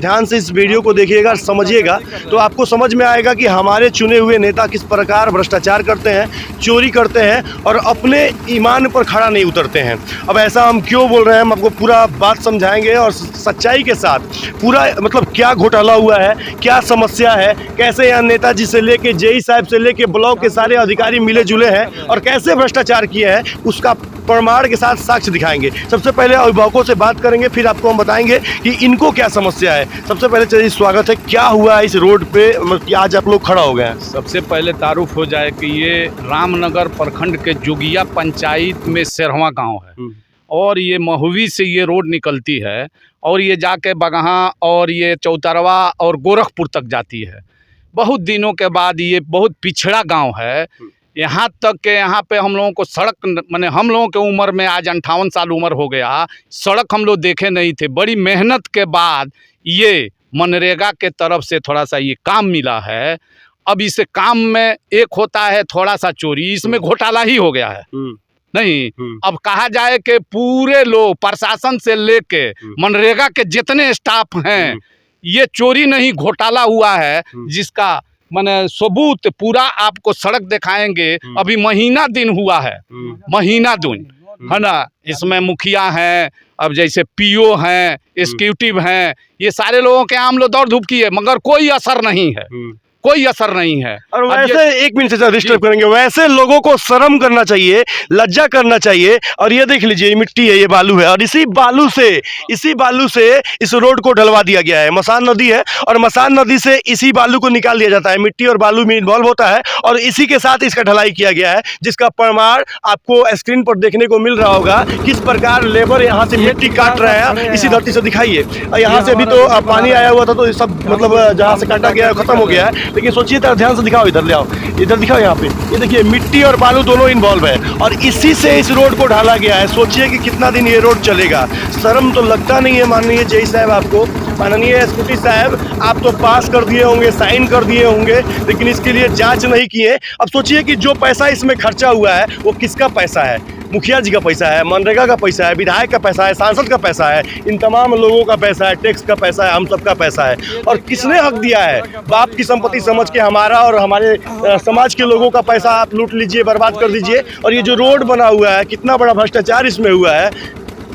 ध्यान से इस वीडियो को देखिएगा, समझिएगा, तो आपको समझ में आएगा कि हमारे चुने हुए नेता किस प्रकार भ्रष्टाचार करते हैं, चोरी करते हैं और अपने ईमान पर खड़ा नहीं उतरते हैं। अब ऐसा हम क्यों बोल रहे हैं, हम आपको पूरा बात समझाएंगे और सच्चाई के साथ पूरा मतलब क्या घोटाला हुआ है, क्या समस्या है, कैसे यहाँ नेताजी से लेके जेई साहब से लेके ब्लॉक के सारे अधिकारी मिले जुले हैं और कैसे भ्रष्टाचार किए हैं, उसका प्रमाण के साथ साक्ष्य दिखाएंगे। सबसे पहले अभिभावकों से बात करेंगे, फिर आपको हम बताएंगे कि इनको क्या समस्या है। सबसे पहले चलिए स्वागत है, क्या हुआ इस रोड पे कि आज आप लोग खड़ा हो गए हैं? सबसे पहले तारुफ हो जाए कि ये रामनगर प्रखंड के जोगिया पंचायत में सेरवा गांव है और ये महुवी से ये रोड निकलती है और ये जाके बगहा और ये चौतरवा और गोरखपुर तक जाती है। बहुत दिनों के बाद ये बहुत पिछड़ा गांव है, यहाँ तक के यहाँ पे हम लोगों को सड़क माने हम लोगों के उम्र में आज 58 साल उम्र हो गया, सड़क हम लोग देखे नहीं थे। बड़ी मेहनत के बाद ये मनरेगा के तरफ से थोड़ा सा ये काम मिला है। अब इस काम में एक होता है थोड़ा सा चोरी, इसमें घोटाला ही हो गया है। नहीं, अब कहा जाए कि पूरे लोग प्रशासन से लेके मनरेगा के जितने स्टाफ हैं, ये चोरी नहीं घोटाला हुआ है, जिसका माने सबूत पूरा आपको सड़क दिखाएंगे। अभी महीना दिन हुआ है, महीना दिन है ना। इसमें मुखिया हैं, अब जैसे पीओ हैं, एग्जीक्यूटिव हैं, ये सारे लोगों के आम लोग दौड़ धूप की है, मगर कोई असर नहीं है, कोई असर नहीं है। और वैसे एक मिनट से डिस्टर्ब करेंगे, वैसे लोगों को शर्म करना चाहिए, लज्जा करना चाहिए। और ये देख लीजिए, मिट्टी है, ये बालू है और इसी बालू से इस रोड को ढलवा दिया गया है। मसान नदी है और मसान नदी से इसी बालू को निकाल दिया जाता है, मिट्टी और बालू में इन्वॉल्व होता है और इसी के साथ इसका ढलाई किया गया है, जिसका प्रमाण आपको स्क्रीन पर देखने को मिल रहा होगा। किस प्रकार लेबर यहाँ से मिट्टी काट रहा है, इसी धरती से दिखाइए। यहाँ से अभी तो पानी आया हुआ था तो सब मतलब जहाँ से काटा गया खत्म हो गया है, लेकिन सोचिए तरह ध्यान से दिखाओ, इधर ले आओ, इधर दिखाओ। यहाँ पे ये देखिए मिट्टी और बालू दोनों इन्वॉल्व है और इसी से इस रोड को ढाला गया है। सोचिए कि कितना दिन ये रोड चलेगा। शर्म तो लगता नहीं है माननीय जेई साहब आपको, माननीय एसपी साहब, आप तो पास कर दिए होंगे, साइन कर दिए होंगे, लेकिन इसके लिए जांच नहीं किए। अब सोचिए कि जो पैसा इसमें खर्चा हुआ है वो किसका पैसा है? मुखिया जी का पैसा है, मनरेगा का पैसा है, विधायक का पैसा है, सांसद का पैसा है, इन तमाम लोगों का पैसा है, टैक्स का पैसा है, हम सबका पैसा है। और किसने हक दिया है? बाप की संपत्ति समझ के हमारा और हमारे समाज के लोगों का पैसा आप लूट लीजिए, बर्बाद कर दीजिए। और ये जो रोड बना हुआ है, कितना बड़ा भ्रष्टाचार इसमें हुआ है,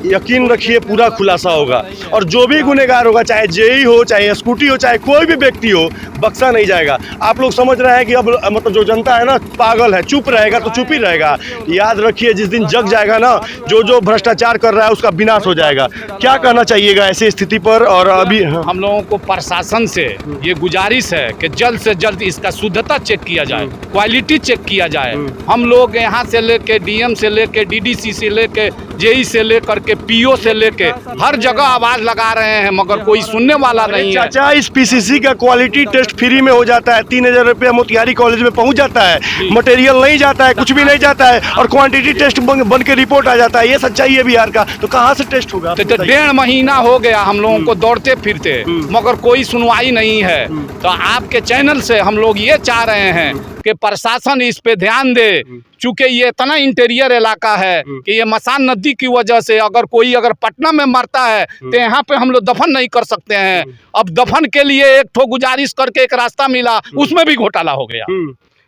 यकीन रखिए पूरा खुलासा होगा। और जो भी गुनहगार होगा, चाहे जेई हो, चाहे स्कूटी हो, चाहे कोई भी व्यक्ति हो, बख्शा नहीं जाएगा। आप लोग समझ रहे हैं कि अब मतलब जो जनता है ना पागल है, चुप रहेगा तो चुप ही रहेगा। याद रखिए जिस दिन जग जाएगा ना, जो भ्रष्टाचार कर रहा है उसका विनाश हो जाएगा। क्या कहना चाहिएगा ऐसी स्थिति पर? और अभी हम लोगों को प्रशासन से ये गुजारिश है कि जल्द से जल्द इसका शुद्धता चेक किया जाए, क्वालिटी चेक किया जाए। हम लोग यहाँ से लेके डीएम से लेके डीडीसी से लेके जेई से लेकर के पीओ से लेके हर जगह आवाज लगा रहे हैं, मगर कोई सुनने वाला नहीं है। चाचा, इस पीसीसी का क्वालिटी टेस्ट फ्री में हो जाता है, 3000 रुपया मोतिहारी कॉलेज में पहुंच जाता है, मटेरियल नहीं जाता है, कुछ भी नहीं जाता है और क्वांटिटी टेस्ट बन के रिपोर्ट आ जाता है। ये सच्चाई है बिहार का, तो कहाँ से टेस्ट होगा? तो 1.5 महीना हो गया हम लोगों को दौड़ते फिरते, मगर कोई सुनवाई नहीं है। तो आपके चैनल से हम लोग ये चाह रहे हैं कि प्रशासन इस पे ध्यान दे। चूंकि ये इतना इंटीरियर इलाका है कि ये मसान नदी की वजह से अगर पटना में मरता है तो यहाँ पे हम लोग दफन नहीं कर सकते हैं। अब दफन के लिए एक ठो गुजारिश करके एक रास्ता मिला, उसमें भी घोटाला हो गया।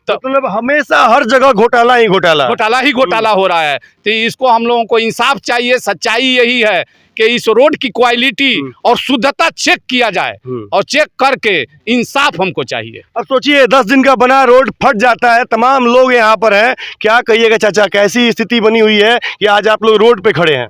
तो मतलब हमेशा हर जगह घोटाला ही घोटाला हो रहा है। तो इसको हम लोगों को इंसाफ चाहिए। सच्चाई यही है कि इस रोड की क्वालिटी और शुद्धता चेक किया जाए और चेक करके इंसाफ हमको चाहिए। अब सोचिए 10 दिन का बना रोड फट जाता है, तमाम लोग यहाँ पर हैं। क्या कहिएगा चाचा, कैसी स्थिति बनी हुई है कि आज आप लोग रोड पे खड़े हैं?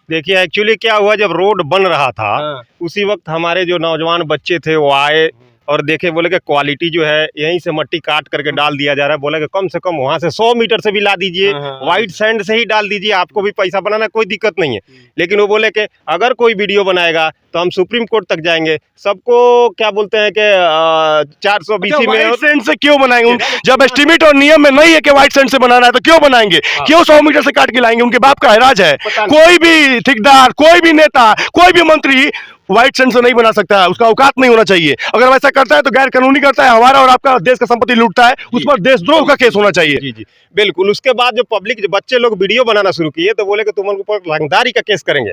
देखिए एक्चुअली क्या हुआ, जब रोड बन रहा था उसी वक्त हमारे जो नौजवान बच्चे थे वो आए और देखे, बोले कि क्वालिटी जो है यहीं से मट्टी काट करके डाल दिया जा रहा है। बोले कि कम से कम वहाँ से 100 मीटर से भी ला दीजिए, वाइट सैंड से ही डाल दीजिए, आपको भी पैसा बनाना कोई दिक्कत नहीं है। लेकिन वो बोले कि अगर कोई वीडियो बनाएगा तो हम सुप्रीम कोर्ट तक जाएंगे। सबको क्या बोलते हैं कि 420 में व्हाइट सैंड से क्यों बनाएंगे? जब एस्टिमेट और नियम में नहीं है कि व्हाइट सैंड से बनाना है तो क्यों बनाएंगे? क्यों 100 मीटर से काट के लाएंगे? उनके बाप का राज है। कोई भी ठेकेदार, कोई भी नेता, कोई भी मंत्री व्हाइट सैंड से नहीं बना सकता है, उसका औकात नहीं होना चाहिए। अगर वैसा करता है तो गैर कानूनी करता है, हमारा और आपका देश का संपत्ति लूटता है, उस पर देशद्रोह का केस होना चाहिए। जी बिल्कुल। उसके बाद जो पब्लिक, जो बच्चे लोग वीडियो बनाना शुरू किए तो बोले कि तुम उन पर रंगदारी का केस करेंगे।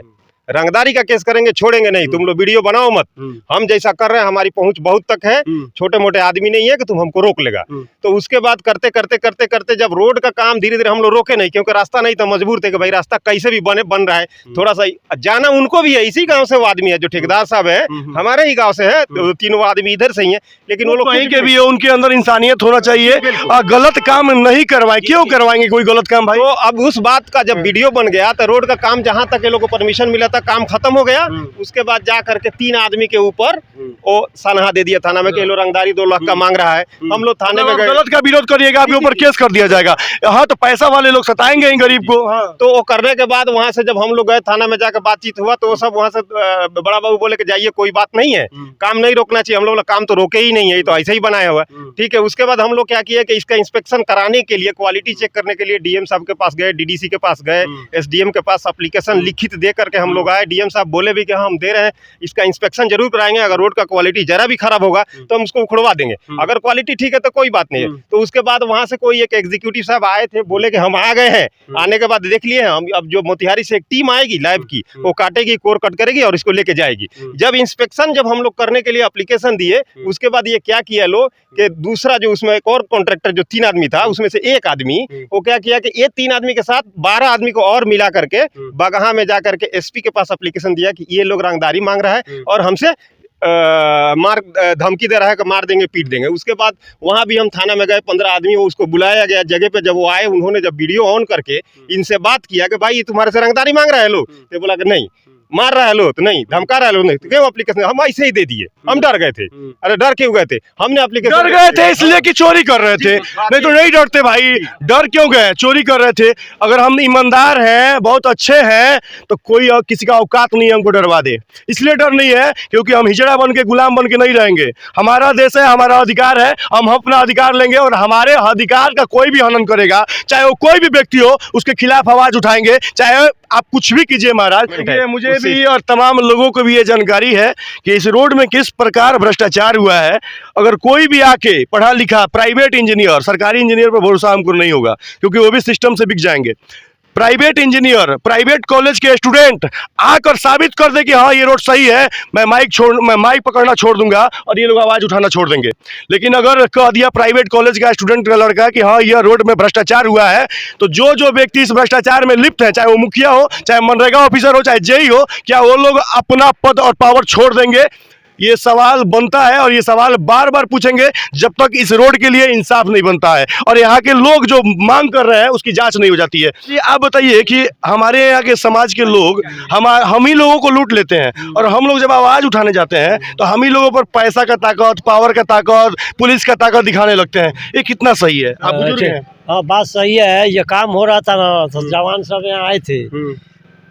रंगदारी का केस करेंगे, छोड़ेंगे नहीं, तुम लोग वीडियो बनाओ मत, हम जैसा कर रहे हैं हमारी पहुंच बहुत तक है, छोटे मोटे आदमी नहीं है कि तुम हमको रोक लेगा। तो उसके बाद करते करते करते करते जब रोड का काम धीरे धीरे हम लोग रोके नहीं, क्योंकि रास्ता नहीं था, मजबूर थे कि भाई रास्ता कैसे भी बन रहा है, थोड़ा सा जाना उनको भी है, इसी गांव से वो आदमी है जो ठेकेदार साहब है, हमारे ही गांव से है, तो तीनों आदमी इधर से ही है, लेकिन वो लोग कहीं के भी है, उनके अंदर इंसानियत होना चाहिए और गलत काम नहीं करवाएं। क्यों करवाएंगे कोई गलत काम भाई? तो अब उस बात का जब वीडियो बन गया तो रोड का काम जहां तक ये लोग को परमिशन मिला था काम खत्म हो गया। उसके बाद जा करके 3 आदमी के ऊपर वो सनहा दे दिया थाना में कि ये लोग रंगदारी 2 लाख का मांग रहा है। हम लोग थाने में गए, गलत का विरोध करिएगा आपके ऊपर केस कर दिया जाएगा। हाँ तो पैसा वाले लोग सताएंगे ही गरीब को। हाँ तो वो करने के बाद वहां से जब हम लोग गए थाना में जाकर बातचीत हुआ तो वो सब वहां से बड़ा बाबू बोले कि जाइए कोई बात नहीं है, काम नहीं रोकना चाहिए, हम लोग काम तो रोके ही नहीं है, ये तो ऐसे ही बनाया हुआ है। ठीक है, उसके बाद हम लोग क्या किए कि इसका इंस्पेक्शन कराने के लिए, क्वालिटी चेक करने के लिए डीएम साहब के पास गए, डीडीसी के पास गए, एसडीएम के पास एप्लीकेशन लिखित दे करके हम लोग आए। डीएम साहब बोले भी कि हम दे रहे हैं, इसका इंस्पेक्शन जरूर कराएंगे, अगर रोड का क्वालिटी जरा भी खराब होगा तो हम उसको उखड़वा देंगे, अगर क्वालिटी ठीक है तो कोई बात नहीं है। तो उसके बाद वहां से कोई एक एग्जीक्यूटिव साहब आए थे, बोले कि हम आ गए हैं। आने के बाद देख लिए हम, अब जो मोतिहारी से एक टीम आएगी लाइव की, वो काटेगी, कोर कट करेगी और इसको लेके जाएगी। जब इंस्पेक्शन जब हम लोग करने के लिए एप्लीकेशन दिए, उसके बाद ये क्या किया लोग कि दूसरा जो उसमें एक और कॉन्ट्रैक्टर जो 3 आदमी था, उसमें से एक आदमी वो क्या किया कि ये 3 आदमी के साथ 12 आदमी को और मिला करके बगहा में जा करके एसपी के पास एप्लीकेशन दिया कि ये लोग रंगदारी मांग रहा है और हमसे मार धमकी दे रहा है कि मार देंगे, पीट देंगे। उसके बाद वहां भी हम थाना में गए, 15 आदमी, वो उसको बुलाया गया जगह पे। जब वो आए, उन्होंने जब वीडियो ऑन करके इनसे बात किया कि भाई ये तुम्हारे से रंगदारी मांग रहा है लोग, तो बोला कि नहीं, मार रहा है लो तो नहीं, धमका रहा है लो नहीं, तो क्यों एप्लीकेशन? हम ऐसे ही दे दिए, हम डर गए थे। अरे डर क्यों गए थे? हमने एप्लीकेशन डर गए थे इसलिए कि चोरी कर रहे थे, नहीं तो नहीं डरते भाई। डर क्यों गए? चोरी कर रहे थे। अगर हम ईमानदार हैं, बहुत अच्छे हैं, तो कोई और किसी का औकात नहीं है हमको डरवा दे। इसलिए डर नहीं है क्योंकि हम हिजड़ा बन के, गुलाम बन के नहीं रहेंगे। हमारा देश है, हमारा अधिकार है, हम अपना अधिकार लेंगे और हमारे अधिकार का कोई भी हनन करेगा, चाहे वो कोई भी व्यक्ति हो, उसके खिलाफ आवाज उठाएंगे, चाहे आप कुछ भी कीजिए महाराज। मुझे भी और तमाम लोगों को भी ये जानकारी है कि इस रोड में किस प्रकार भ्रष्टाचार हुआ है। अगर कोई भी आके पढ़ा लिखा प्राइवेट इंजीनियर, सरकारी इंजीनियर पर भरोसा हमको नहीं होगा क्योंकि वो भी सिस्टम से बिक जाएंगे। प्राइवेट इंजीनियर, प्राइवेट कॉलेज के स्टूडेंट आकर साबित कर दे कि हाँ ये रोड सही है, मैं माइक पकड़ना छोड़ दूंगा और ये लोग आवाज उठाना छोड़ देंगे। लेकिन अगर कह दिया प्राइवेट कॉलेज का स्टूडेंट का लड़का कि हाँ यह रोड में भ्रष्टाचार हुआ है, तो जो व्यक्ति इस भ्रष्टाचार में लिप्त है, चाहे वो मुखिया हो, चाहे मनरेगा ऑफिसर हो, चाहे जेई हो, क्या वो लोग अपना पद और पावर छोड़ देंगे? ये सवाल बनता है और ये सवाल बार बार पूछेंगे जब तक इस रोड के लिए इंसाफ नहीं बनता है और यहाँ के लोग जो मांग कर रहे हैं उसकी जांच नहीं हो जाती है। ये आप बताइए कि हमारे यहाँ के समाज के लोग हम ही लोगों को लूट लेते हैं और हम लोग जब आवाज उठाने जाते हैं तो हम ही लोगों पर पैसा का ताकत, पावर का ताकत, पुलिस का ताकत दिखाने लगते हैं। ये कितना सही है? आप बुजुर्ग हैं। हाँ बात सही है। ये काम हो रहा था ना, तो जवान सब यहाँ आए थे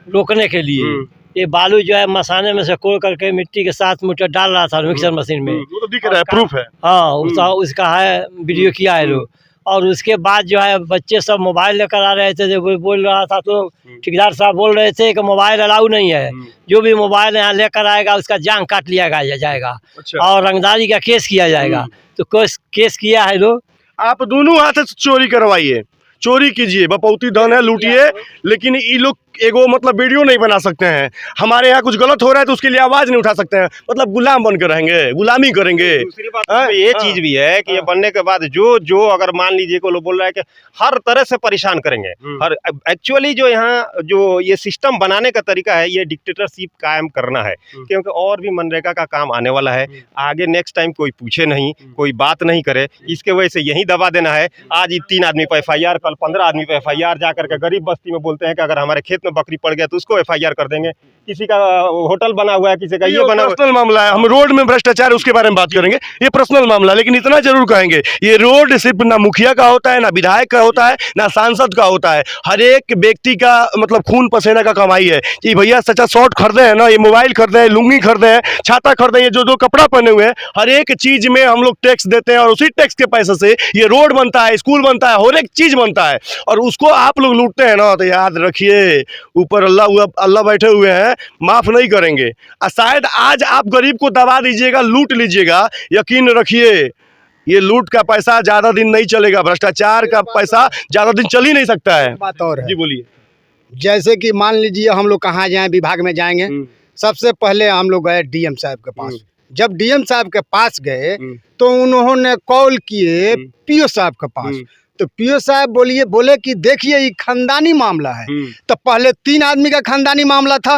रोकने के लिए। ये बालू जो है मसाने में से कोड़ करके मिट्टी के साथ मुझे डाल रहा था मिक्सर मशीन में। वो तो दिख रहा है, प्रूफ है। हाँ उसका है, वीडियो किया है लोग। और उसके बाद जो है बच्चे सब मोबाइल लेकर आ रहे थे, जो बोल रहा था तो ठेकेदार साहब बोल रहे थे कि मोबाइल अलाउ नहीं है, जो भी मोबाइल यहाँ लेकर आएगा उसका जांग काट लिया जाएगा। अच्छा। और रंगदारी का केस किया जाएगा। तो केस किया है लोग। आप दोनों हाथ से चोरी करवाइए, चोरी कीजिए, बपौती धन है, लूटिए, लेकिन ये लोग एगो मतलब वीडियो नहीं बना सकते हैं। हमारे यहाँ कुछ गलत हो रहा है तो उसके लिए आवाज नहीं उठा सकते हैं, मतलब गुलाम बन के रहेंगे, गुलामी करेंगे। दूसरी बात ये चीज भी है कि ये बनने के बाद जो अगर मान लीजिए को लोग बोल रहा है कि हर तरह से परेशान करेंगे। हर एक्चुअली जो यहाँ जो ये सिस्टम बनाने का तरीका है, ये डिक्टेटरशिप कायम करना है, क्योंकि और भी मनरेगा का काम आने वाला है आगे। नेक्स्ट टाइम कोई पूछे नहीं, कोई बात नहीं करे, इसके वजह से यही दबा देना है। आज 3 आदमी पर FIR, कल 15 आदमी पर FIR, जा करके गरीब बस्ती में बोलते हैं कि अगर हमारे खेत में बकरी पड़ गया तो उसको FIR कर देंगे। किसी का होटल बना हुआ है, किसी का ये बना हुआ है। पर्सनल मामला है, हम रोड में भ्रष्टाचार उसके बारे में बात करेंगे, ये पर्सनल मामला। लेकिन इतना जरूर कहेंगे, ये रोड सिर्फ ना मुखिया का होता है, ना विधायक का होता है, ना सांसद का होता है, हर एक व्यक्ति का मतलब खून पसीना का कमाई है। कि भैया सच्चा शॉर्ट खरीदे हैं ना, ये मोबाइल खरीदे हैं, लुंगी खरीदे हैं, छाता खरीदे हैं, जो कपड़ा पहने हुए हैं, हर एक चीज में हम लोग टैक्स देते हैं और उसी टैक्स के पैसे से ये रोड बनता है, स्कूल बनता है, हर एक चीज बनता है। और उसको आप लोग लूटते हैं ना, तो याद रखिए ऊपर अल्लाह बैठे हुए हैं, माफ नहीं करेंगे। शायद आज आप गरीब को दबा दीजिएगा, लूट लीजिएगा, यकीन रखिए ये लूट का पैसा ज्यादा दिन नहीं चलेगा, भ्रष्टाचार का पैसा ज्यादा दिन चल ही नहीं सकता है। बात और है, जी बोलिए। जैसे कि मान लीजिए हम लोग कहाँ जाएं, विभाग में जाएंगे, सबसे पहले हम लोग गए डीएम साहब के पास। जब डीएम साहब के पास गए तो उन्होंने कॉल किए पीओ साहब के पास। तो पीओ साहब बोले कि देखिए ये खानदानी मामला है। तो पहले 3 आदमी का खानदानी मामला था,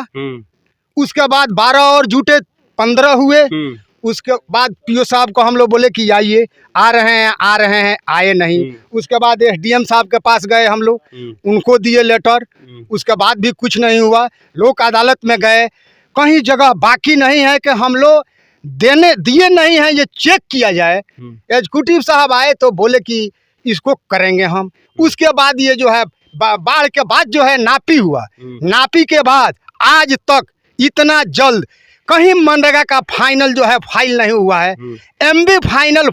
उसके बाद 12 और जुटे 15 हुए। उसके बाद पीओ साहब को हम लोग बोले कि आइए, आ रहे हैं, आए नहीं। उसके बाद एसडीएम साहब के पास गए हम लोग, उनको दिए लेटर, उसके बाद भी कुछ नहीं हुआ। लोक अदालत में गए, कहीं जगह बाकी नहीं है कि हम लोग दिए नहीं हैं, ये चेक किया जाए। एग्जीक्यूटिव साहब आए तो बोले कि इसको करेंगे हम। उसके बाद ये जो है बाढ़ के बाद जो है नापी हुआ, नापी के बाद आज तक इतना जल्द कहीं मनरेगा का फाइनल जो है फाइल नहीं हुआ है। एमबी फाइनल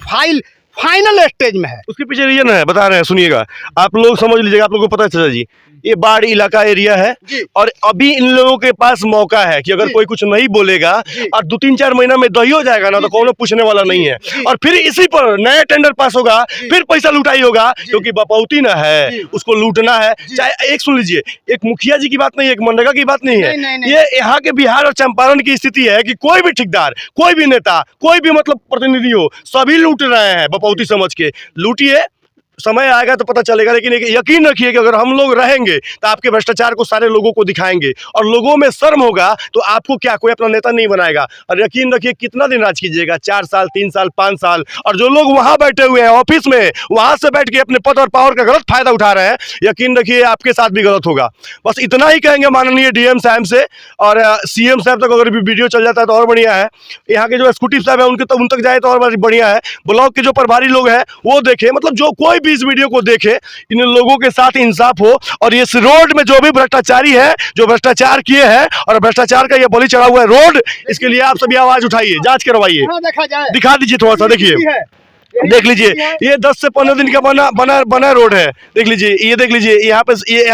स्टेज में है। उसके पीछे रीजन है, बता रहे हैं, सुनिएगा, आप लोग समझ लीजिएगा, आप लोगों को पता है चाचा जी, ये बाढ़ इलाका एरिया है और अभी इन लोगों के पास मौका है कि अगर कोई कुछ नहीं बोलेगा और 2-3-4 महीना में दही हो जाएगा ना, तो कौन पूछने वाला नहीं है। और फिर इसी पर नया टेंडर पास होगा, फिर पैसा लुटाई होगा, क्योंकि बपौती ना है, उसको लूटना है। चाहे एक सुन लीजिए, एक मुखिया जी की बात नहीं है, एक मनरेगा की बात नहीं है, ये यहाँ के बिहार और चंपारण की स्थिति है कि कोई भी ठेकेदार, कोई भी नेता, कोई भी मतलब प्रतिनिधि हो, सभी लूट रहे हैं बपौती समझ के। लूटिए, समय आएगा तो पता चलेगा। लेकिन यकीन रखिए कि अगर हम लोग रहेंगे तो आपके भ्रष्टाचार को सारे लोगों को दिखाएंगे और लोगों में शर्म होगा तो आपको क्या कोई अपना नेता नहीं बनाएगा। और यकीन रखिए, कितना दिन राज कीजिएगा, 4 साल, 3 साल, 5 साल। और जो लोग वहां बैठे हुए हैं ऑफिस में, वहां से बैठ के अपने पद और पावर का गलत फायदा उठा रहे हैं, यकीन रखिए आपके साथ भी गलत होगा। बस इतना ही कहेंगे माननीय डीएम साहब से, और सीएम साहब तक अगर भी वीडियो चल जाता है तो और बढ़िया है। यहाँ के जो एग्जीक्यूटिव साहब है उन तक जाए तो और बढ़िया है। ब्लॉक के जो प्रभारी लोग हैं वो देखे, मतलब जो कोई भी इस वीडियो को देखे, इन लोगों के साथ इंसाफ हो। और इस रोड में जो भी भ्रष्टाचारी है, जो भ्रष्टाचार किए हैं और भ्रष्टाचार का ये बलि चढ़ा हुआ है रोड, इसके लिए आप सभी आवाज उठाइए, जांच करवाइए, दिखा दीजिए थोड़ा सा। देखिए, देख लीजिए, ये 10 से 15 दिन का बना रोड है। देख लीजिए, ये देख लीजिए, यहाँ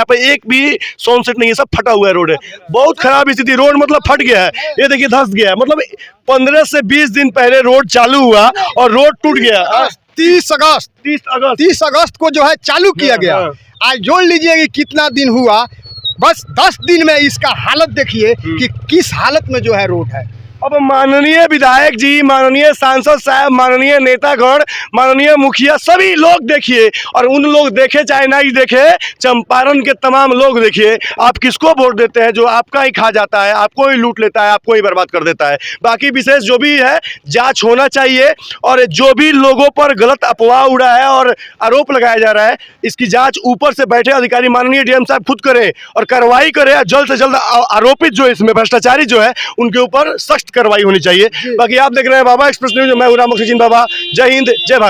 पे एक भी सोन सेट नहीं है, सब फटा हुआ है रोड है। बहुत खराब स्थिति, रोड मतलब फट गया है। ये देखिए धंस गया है, मतलब 15 से 20 दिन पहले रोड चालू हुआ और रोड टूट गया। 30 अगस्त को जो है चालू किया गया। आज जोड़ लीजिए कि कितना दिन हुआ, बस 10 दिन में इसका हालत देखिए कि किस हालत में जो है रोड है। अब माननीय विधायक जी, माननीय सांसद साहब, माननीय नेतागण, माननीय मुखिया, सभी लोग देखिए, और उन लोग देखे चाहे नहीं देखे, चंपारण के तमाम लोग देखिए, आप किसको वोट देते हैं जो आपका ही खा जाता है, आपको ही लूट लेता है, आपको ही बर्बाद कर देता है। बाकी विशेष जो भी है जांच होना चाहिए, और जो भी लोगों पर गलत अफवाह उड़ा है और आरोप लगाया जा रहा है, इसकी जाँच ऊपर से बैठे अधिकारी माननीय डीएम साहब खुद करें और कार्रवाई करें। जल्द से जल्द आरोपित जो इसमें भ्रष्टाचारी जो है उनके ऊपर सख्त कार्रवाई होनी चाहिए। बाकी आप देख रहे हैं बाबा एक्सप्रेस न्यूज, मैं हूं रामकृष्ण बाबा। जय हिंद, जय भारत।